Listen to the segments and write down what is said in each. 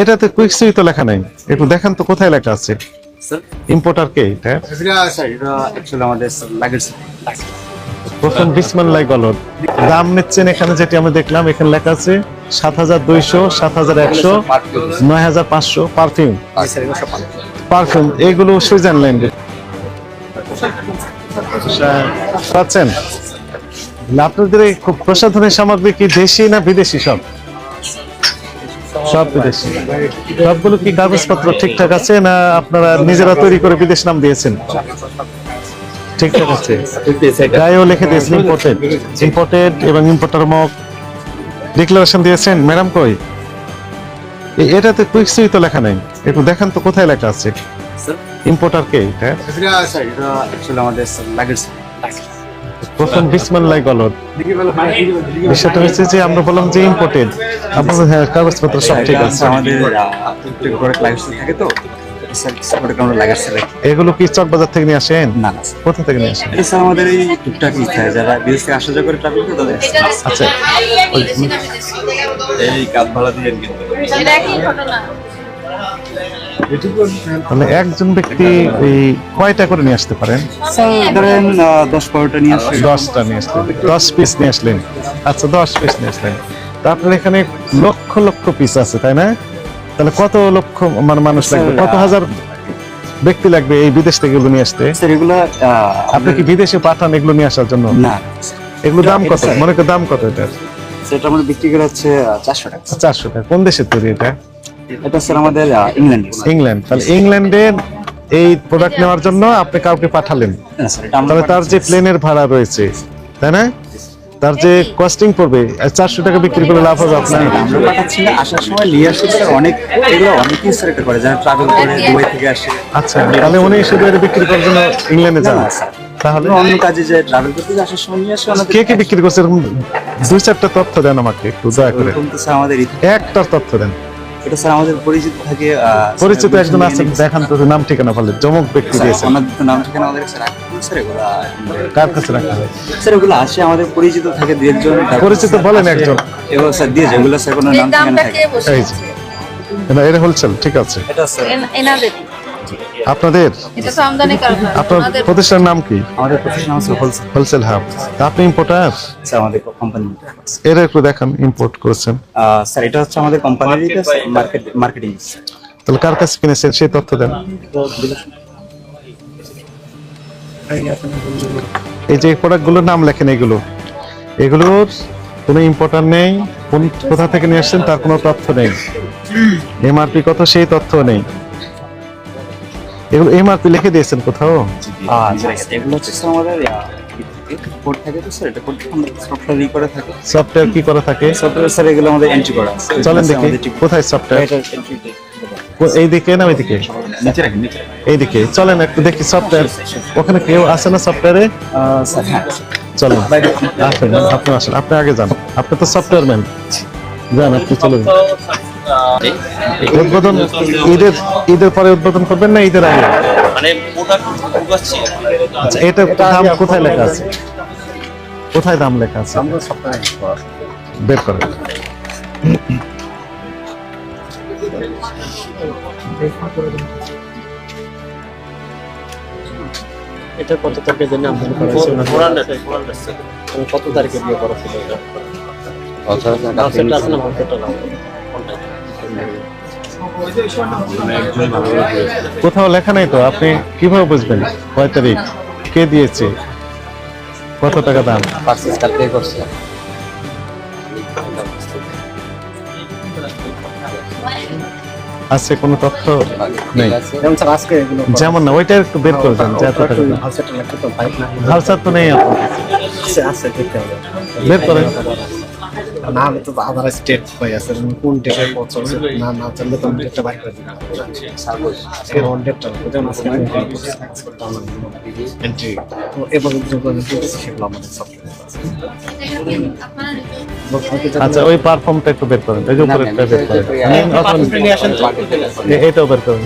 এটাতে কুইক সুই তো লেখা নাই, একটু দেখান তো কোথায় লেখা আছে। স্যার ইম্পোর্টার কে এটা? স্যার এটা অ্যাকচুয়ালি আমাদের লাগেজ প্রথম বিসমিল্লাহ বলুন। দাম নিচ্ছেন এখানে যেটি আমি দেখলাম, এখানে লেখা আছে 7200, 7100, 9500 পারফিউম। স্যার এগুলো সব পারফিউম এগুলো সুইজারল্যান্ডের পাচ্ছেন। আপনাদের এই খুব প্রসাধনের সামগ্রী কি দেশি না বিদেশি? সব সব বিদেশি। সবগুলো কি কাগজপত্র ঠিকঠাক আছে না আপনারা নিজেরা তৈরি করে বিদেশ নাম দিয়েছেন? ঠিকঠাক আছে, গায়েও লিখে দিয়েছেন ইম্পোর্টেড, ইম্পোর্টেড এবং ইম্পোর্টার মক ডিক্লারেশন দিয়েছেন। ম্যাডাম কই? এটাতে কুইক সুই তো লেখা নাই, একটু দেখান তো কোথায় লেখা আছে। ইম্পোর্টার কে এটা? স্যার এটা অ্যাকচুয়ালি আমাদের লাগেজ প্রথম বিসমিল্লাহ বলুন। বিষয়টা হচ্ছে যে আমরা বললাম যে ইম্পোর্টেড, আপনাদের হ্যাঁ কাগজপত্র সব ঠিক আছে। আমাদের প্রোডাক্ট লাগেজ থাকে তো স্যার প্রোডাক্ট আমরা লাগেজ রাখি। এগুলো কি চকবাজার থেকে নিয়ে আসেন? না কোথা থেকে নিয়ে আসেন? এটা স্যার আমাদের এই টুকটাক ইচ্ছা যারা বিদেশ থেকে আসা যাওয়া করে ট্রাভেল করে তাদের আচ্ছা, এই কাজ ভাড়া দিয়ে কিন্তু এটা কি ঘটনা? তাহলে একজন ব্যক্তি এই কয়টা করে নিয়ে আসতে পারেন? স্যার ধরেন 10-12টা নিয়ে আসলে 10টা নিয়ে আসলেন, 10 পিস নিয়ে আসলেন। আচ্ছা 10 পিস নিয়ে আসলেন, তা আপনার এখানে লক্ষ লক্ষ পিস আছে তাই না? তাহলে কত লক্ষ মানে মানুষ লাগবে, কত হাজার ব্যক্তি লাগবে এই বিদেশ থেকে এগুলো নিয়ে আসতে? স্যার এগুলো আপনি কি বিদেশে পাঠান এগুলো নিয়ে আসার জন্য? না এগুলো দাম কত? মনে করেন দাম কত এটা? সেটা আমাদের বিক্রি করে হচ্ছে 400 টাকা। 400 টাকা। কোন দেশের তৈরি এটা? এটা স্যার আমাদের ইংল্যান্ড। ইংল্যান্ড। তাহলে ইংল্যান্ডের এই প্রোডাক্ট নেওয়ার জন্য আপনি কাউকে পাঠালেন, স্যার এটা আমরা তাহলে তার যে প্লেনের ভাড়া রয়েছে তাই না, তার যে কস্টিং পড়বে, 400 টাকা বিক্রি করে লাভ হবে আপনার? আমরা পাঠাচ্ছি না, আসার সময় নিয়ে আসছে স্যার। এগুলো অনেকেই স্যার এটা করে যারা ট্রাভেল করে দুবাই থেকে আসে। আচ্ছা, তাহলে উনি শুধু এটা বিক্রি করার জন্য ইংল্যান্ডে যান? তাহলে অন্য কাজে যে ট্রাভেল করতে যে আসার সময় নিয়ে আসে ওনাদের কে কে বিক্রি করছে এরকম 2-4টা তথ্য দেন আমাকে একটু দয়া করে। এরকম তো স্যার আমাদের একটা তথ্য দেন। এটা স্যার আমাদের পরিচিত থাকে পরিচিত একজন আছেন, দেখান তো নাম ঠিকানা বলে, জমক ব্যক্তি দিয়েছেন। ওনাদের তো নাম ঠিকানা আমাদের স্যার রাখতে হবে স্যার। এগুলো কার কাছে রাখা হয়? স্যার এগুলো আসে আমাদের পরিচিত থাকে দু একজন। পরিচিত বলেন একজন। এগুলো স্যার দিয়ে যেগুলো স্যার কোনো এই নাম ঠিকানা দামটা থাকে। কে বসে? এই যে এটা হোলসেল, ঠিক আছে। এটা স্যার এনাদের আপনাদের এটা তো আমদানি কারখানা। আপনার ওনাদের প্রতিষ্ঠানের নাম কি? আমাদের প্রতিষ্ঠান হচ্ছে হোলসেল হোলসেল হাব। আপনি ইম্পোর্টার? স্যার আমাদের কোম্পানি। এর একটু দেখান, ইম্পোর্ট করেছেন। স্যার এটা হচ্ছে আমাদের কোম্পানির মার্কেটিং। তাহলে কার কাছে কিনেছেন সেই তথ্য দেন। এই যে প্রোডাক্টগুলোর নাম লেখেন, এগুলোর কোনো ইম্পোর্টার নেই, কোথা থেকে নিয়ে আসছেন তার কোনো তথ্য নেই, এমআরপি কত সেই তথ্য নেই। এগুলো এমআরপি লিখে দিয়েছেন কোথাও? এগুলো হচ্ছে স্যার আমাদের কোড থাকে তো স্যার। এটা কোড আমরা সফটওয়্যার করে থাকে। সফটওয়্যার কি করা থাকে? সফটওয়্যার স্যার এগুলো আমাদের এন্ট্রি করা আছে। চলেন দেখি কোথায় সফটওয়্যার। এটা এন্ট্রি এইদিকে না ওইদিকে? নিচে রাখেন, নিচে এইদিকে চলেন একটু দেখি সফটওয়্যার। ওখানে কেউ আছে না সফটওয়্যারে? স্যার হ্যাঁ চলেন আসেন, আপনি আসেন, আপনি আগে যান, আপনি তো সফটওয়্যার ম্যান, যান আপনি চলে যান। উদ্বোধন ঈদের পরে উদ্বোধন করবেন না ঈদের আগে? মানে প্রোডাক্ট ঢুকাচ্ছি। আচ্ছা, এটা দাম কোথায় লেখা আছে? কোথায় দাম লেখা আছে বের করেন। এটা কত তারিখের জন্য আমদানি করা হয়েছে? 400 কত তারিখে বিয়ে করা ছিল এটা? সেটা আছে না সেটা না। কোথাও লেখা নাই তো, আপনি কিভাবে বুঝবেন কয় তারিখ, কে দিয়েছে, কত টাকা দাম? পারচেজ কালকে করছে। আছে কোনো তথ্য নেই? যেমন স্যার আজকে এগুলো যেমন না ওইটা একটু বের করে দেন যে এত টাকা দাম। হালসেটা লাগতো তো বাইক না হালসার তো নেই আপনার আছে আছে দেখতে হবে। বের করেন। না আমি তো আধার স্টেট হয়ে আছে কোন ডেটে পৌঁছাচ্ছে না না জানলে তো আমি ডেটটা বাইক করে দিই। আজকে অন ডেটটা যেমন আজকে এন্ট্রি তো এবার যেগুলো সেগুলো আমাদের সফটওয়্যার আছে। আচ্ছা ওই পারফর্মটা একটু বের করেন, এই যে উপরে একটা বের করেন, এটাও বের করেন।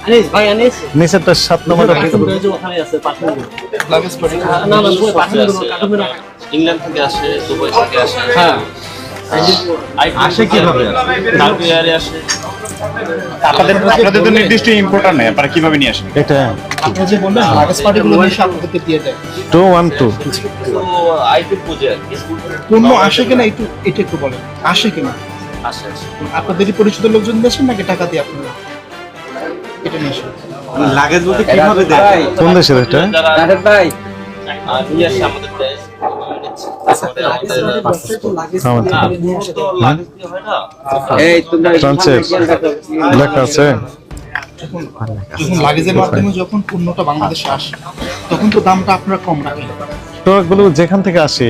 আনিস ভাই আনিস নিচেরটা 7 নম্বরটা কি করবেন? ওখানে আছে পাঠানো লাগেজ পড়ে না না পাঠানো কাটবে না। ইংল্যান্ড থেকে আসে, দুবাই থেকে আসে। হ্যাঁ আসে কিভাবে? কার্গো আসে। আপনাদের তো নির্দিষ্ট ইম্পোর্টার নেই, আপনারা কিভাবে নিয়ে আসেন? এটা আপনি যে বললেন লাগেজ পার্টিগুলো নিয়ে আপনাদেরকে দিয়ে দেয় 212 তো আইপি পুজো আর কি। পণ্য আসে কিনা এটা একটু বলেন, আসে কিনা? আসে আসে। আপনাদেরই পরিচিত লোকজন দিয়েছেন নাকি টাকা দিয়ে আপনারা এটা নিয়ে আসেন? লাগেজ বলতে কিভাবে দেয়? কোন দেশের এটা? যারা ভাই নিয়ে আসে আমাদের দেশ। এই তোমরা ফ্রান্সের লেখা আছে। যখন লাগেজের মাধ্যমে যখন পণ্যটা বাংলাদেশে আসে তখন তো দামটা আপনারা কম রাখেন। প্রোডাক্টগুলো যেখান থেকে আসে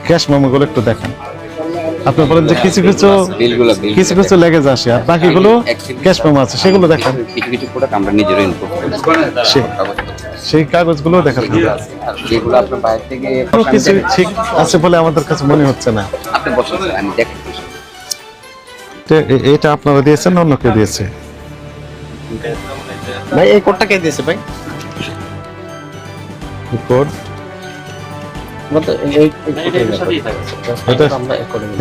ক্যাশ মেমোগুলো একটু দেখান। আপনি বলেন যে কিছু কিছু লেগেজ আসে আর বাকিগুলো ক্যাশ মেমো আছে, সেগুলো দেখান। কিছু প্রোডাক্ট আমরা নিজেরাই ইম্পোর্ট করি। সেই কাগজগুলো দেখান। যেগুলো আপনার বাইরে থেকে কোনো কিছু ঠিক আছে বলে আমাদের কাছে মনে হচ্ছে না। আপনি বসেন স্যার, আমি দেখেন। এটা আপনারা দিয়েছেন না অন্য কেউ দিয়েছে? ভাই এই কোডটা কে দিয়েছে ভাই? কোড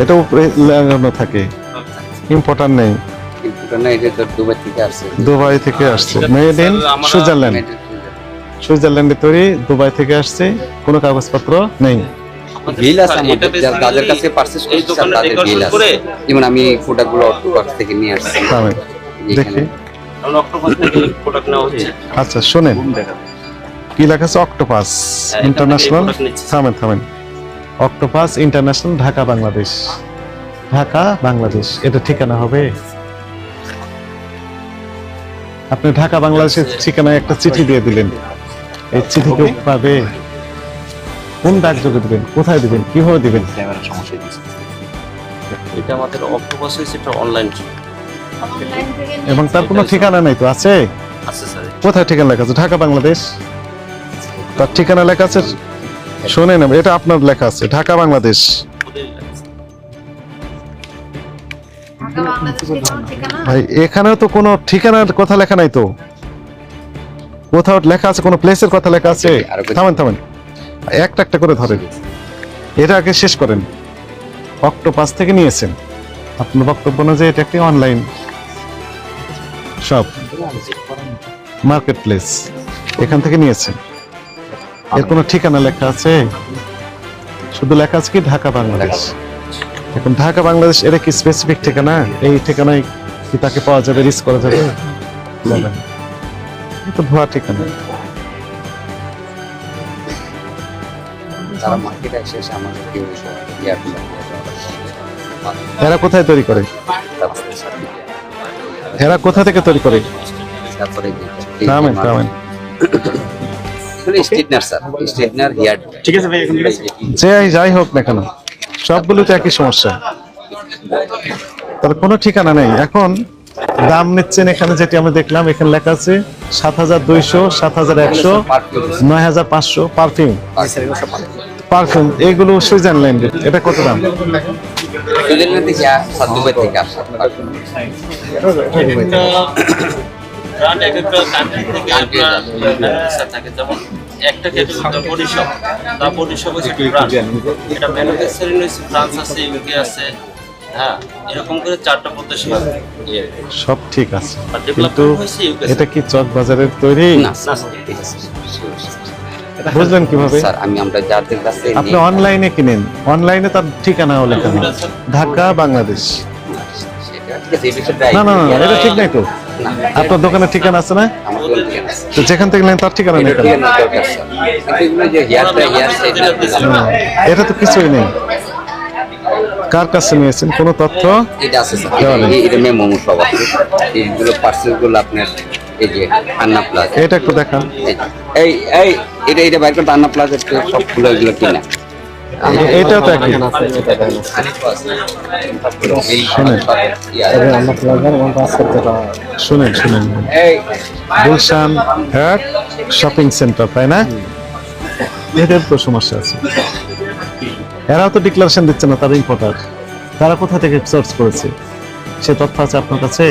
এটা উপরে লাগানো থাকে, ইম্পোর্টার নেই। কিন্তু না, এটা তো দুবাই থেকে আসছে। দুবাই থেকে আসছে, মেড ইন সুইজারল্যান্ড। সুইজারল্যান্ডে তৈরি, দুবাই থেকে আসছে, কোনো কাগজপত্র নেই। বিল আছে আমাদের, যাদের কাছে পারচেজ এই করছি দোকানে তাদের বিল রেকর্ড করে আছে। যেমন আমি প্রোডাক্টগুলো অক্টোপাস থেকে নিয়ে আসছি। থামেন, দেখি। আমরা অক্টোপাস থেকে প্রোডাক্ট নেওয়া হচ্ছে। আচ্ছা শোনেন, কি লেখা আছে? Octopus international. থামেন, অক্টোপাস ইন্টারন্যাশনাল, ঢাকা বাংলাদেশ। ঢাকা বাংলাদেশ এটা ঠিকানা হবে? আপনি ঢাকা বাংলাদেশের ঠিকানায় একটা চিঠি দিয়ে দিলেন, এই চিঠি কেউ পাবে? কোন ডাকযোগে দিবেন, কোথায় দিবেন, কিভাবে দিবেন? এটা আমাদের অক্টোপাস হয়েছে, এটা অনলাইন অনলাইন থেকে নিয়ে এবং তার কোনো ঠিকানা নাই তো? আছে আছে স্যার। কোথায় ঠিকানা লেখা আছে? ঢাকা বাংলাদেশ, তার ঠিকানা লেখা আছে। শোনেন, এটা আপনার লেখা আছে ঢাকা বাংলাদেশ। ঢাকা বাংলাদেশের কোনো ঠিকানা? ভাই এখানেও তো কোনো ঠিকানার কথা লেখা নাই তো। কোথাও লেখা আছে কোনো প্লেসের কথা লেখা আছে? থামেন, একটা একটা করে ধরেন, এটা আগে শেষ করেন। অক্টোপাস থেকে নিয়েছেন, আপনার বক্তব্য না যে এটা একটি অনলাইন শপ, মার্কেট প্লেস, এখান থেকে নিয়েছেন। এর কোনো ঠিকানা লেখা আছে? শুধু লেখা আছে কি ঢাকা বাংলাদেশ। এখন ঢাকা বাংলাদেশ এটা কি স্পেসিফিক ঠিকানা? এই ঠিকানায় কি তাকে পাওয়া যাবে, রিস্ক করা যাবে? যাবে না। এটা ভুয়া ঠিকানা। তারা মার্কেটে এসে আমাদের কেউ এরা কোথায় তৈরি করে? এরা কোথা থেকে তৈরি করে? তারপরে থামেন। Straightener sir, straightener hair. ঠিক আছে ভাই, এখন ঠিক আছে। যাই হোক না কেন, সবগুলো তো একই সমস্যা। তার কোনো ঠিকানা নেই। এখন দাম নিচ্ছেন এখানে, যেটি আমরা দেখলাম, এখানে লেখা আছে 7,200, 7,100, 9,500 পারফিউম। এগুলো সুইজারল্যান্ড, এটা কত দাম? সুইজারল্যান্ড থেকে দুবাই থেকে আসে। ব্র্যান্ড এক একটা কান্ট্রি থেকে আপনার ম্যানুফ্যাকচার থাকে। যেমন একটা ক্যাটাগরি বডি শপ, তার বডি শপ হচ্ছে ব্র্যান্ড। এটা ম্যানুফ্যাকচারিং হচ্ছে ফ্রান্স আছে, ইউকে আছে, হ্যাঁ, এরকম করে 4টা প্রদেশে সব ঠিক আছে, আর কিন্তু ডেভেলপমেন্ট হয়েছে ইউকে। এটা কি চক বাজারের তৈরি? না স্যার, ঠিক আছে। বুঝলেন কিভাবে? স্যার আমরা যাদের কাছে আপনি অনলাইনে কিনেন, অনলাইনে তার ঠিকানা লেখা নেই, ঢাকা বাংলাদেশ। না, এটা ঠিক নাই তো। আপনার দোকানের ঠিকানা আছে না? তো যেখান থেকে নেন তার ঠিকানা নেই কেন? এটা তো কিছুই নেই। কার কাছে নিয়েছেন, কোনো তথ্য? এটা আছে স্যার, এটা মেমো সব আছে। এইগুলো পার্সেলগুলো আপনার এই যে আন্না প্লাজা, এটা একটু দেখান। এটা বাইর করতে আন্না প্লাজা সবগুলো এগুলো কিনা। এটাও তো একই। শুনেন, গুলশান হ্যাট শপিং সেন্টার, তাই না? এদের তো সমস্যা আছে। এরাও তো ডিক্লারেশন দিচ্ছে না তার ইম্পোর্টার। তারা কোথা থেকে সোর্স করেছে সে তথ্য আছে আপনার কাছে?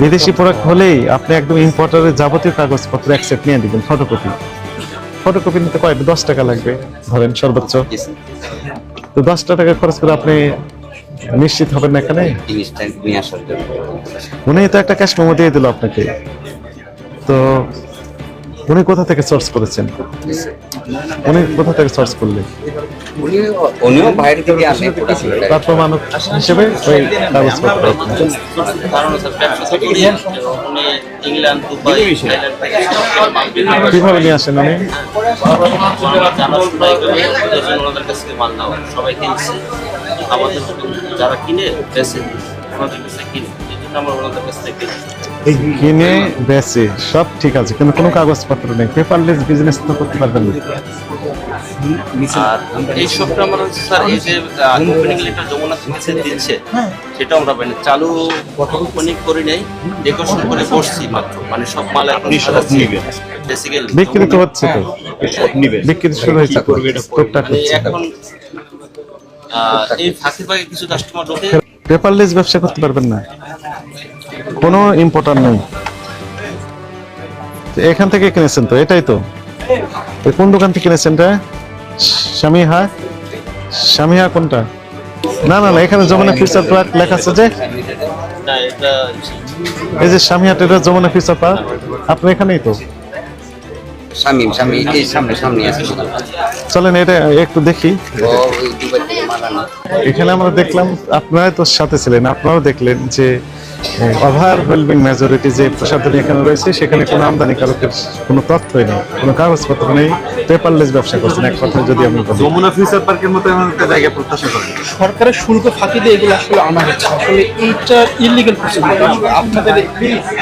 বিদেশি প্রোডাক্ট হলেই আপনি একদম ইম্পোর্টারের যাবতীয় কাগজপত্র অ্যাকসেপ্ট নিয়ে দিবেন। ফটোকপি নিতে কয় 10 টাকা লাগবে ধরেন সর্বোচ্চ। তো 10টা টাকা খরচ করে আপনি নিশ্চিত হবেন না এখানে? জিনিসটা নিয়ে আসার জন্য উনি তো একটা ক্যাশ মেমো দিয়ে দিল আপনাকে, তো উনি কোথা থেকে সোর্স করেছেন? উনি কোথা থেকে সোর্স করলেন? উনিও বাইরে থেকে আসে তার প্রমাণক হিসেবে ওই কাগজপত্র। কারণ হচ্ছে ব্যবসা তো করি, উনি ইংল্যান্ড, দুবাই, থাইল্যান্ড থেকে সব মাল বিক্রি করে। কিভাবে নিয়ে আসেন উনি? আমরা জানাশোনা এইভাবে ওদের জন্য ওনাদের কাছ থেকে মাল নেওয়া, সবাই কিনছে, আমাদের যারা কিনে বেচে ওনাদের কাছে কিনে, এই জন্য আমরা ওনাদের কাছ থেকে কিনি। কিনে বেচে সব ঠিক আছে, কিন্তু কোনো কাগজপত্র নেই, পেপারলেস বিজনেস তো করতে পারবেন না। আর এই সবটা আমরা হচ্ছে স্যার এই যে ওপেনিং লেটার যমুনা থেকে যে দিচ্ছে সেটা আমরা মানে চালু ওপেনিং করি নাই, ডেকোরেশন করে বসছি মাত্র, মানে সব মাল এখন বেসিক্যালি বিক্রি তো হচ্ছে, তো বিক্রি শুরু হয়েছে তো, টুকটাক মানে হচ্ছে। এখন এই ফাঁকে ফাঁকে কিছু কাস্টমার ঢোকে। পেপারলেস ব্যবসা করতে পারবেন না, কোনো ইম্পোর্টার নেই। তো এখান থেকে কিনেছেন তো, এটাই তো। তো কোন দোকান থেকে কিনেছেন এটা? স্বামীহা? স্বামীহা কোনটা? না না না, এখানে যমুনা ফিউচার পার্ক লেখা আছে যে, না এটা এই যে স্বামীহা এটা যমুনা ফিউচার পার্ক, আপনি এখানেই তো। স্বামী এই সামনে আছে চলেন এটা একটু দেখি। ও ওই দুবাই থেকে মাল আনা এখানে আমরা দেখলাম, আপনারা তো সাথে ছিলেন, আপনারাও দেখলেন যে ওভারওয়েলমিং মেজরিটি যে প্রসাধনী এখানে রয়েছে, সেখানে কোনো আমদানিকারকের কোনো তথ্যই নেই, কোনো কাগজপত্র নেই, পেপারলেস ব্যবসা করছেন এক কথায় যদি আমি বলি। যমুনা ফিউচার পার্কের মতো এমন একটা জায়গা প্রত্যাশা করেন? সরকারের শুল্ক ফাঁকি দিয়ে এগুলো আসলে আনা হচ্ছে, আসলে এইটা ইলিগাল প্রসিডিউর। আপনাদের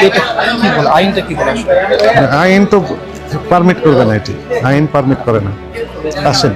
এটা কি বলে, আইনটা কি বলে আসলে? আইন তো পারমিট করবে না, এটি আইন পারমিট করে না। আসেন।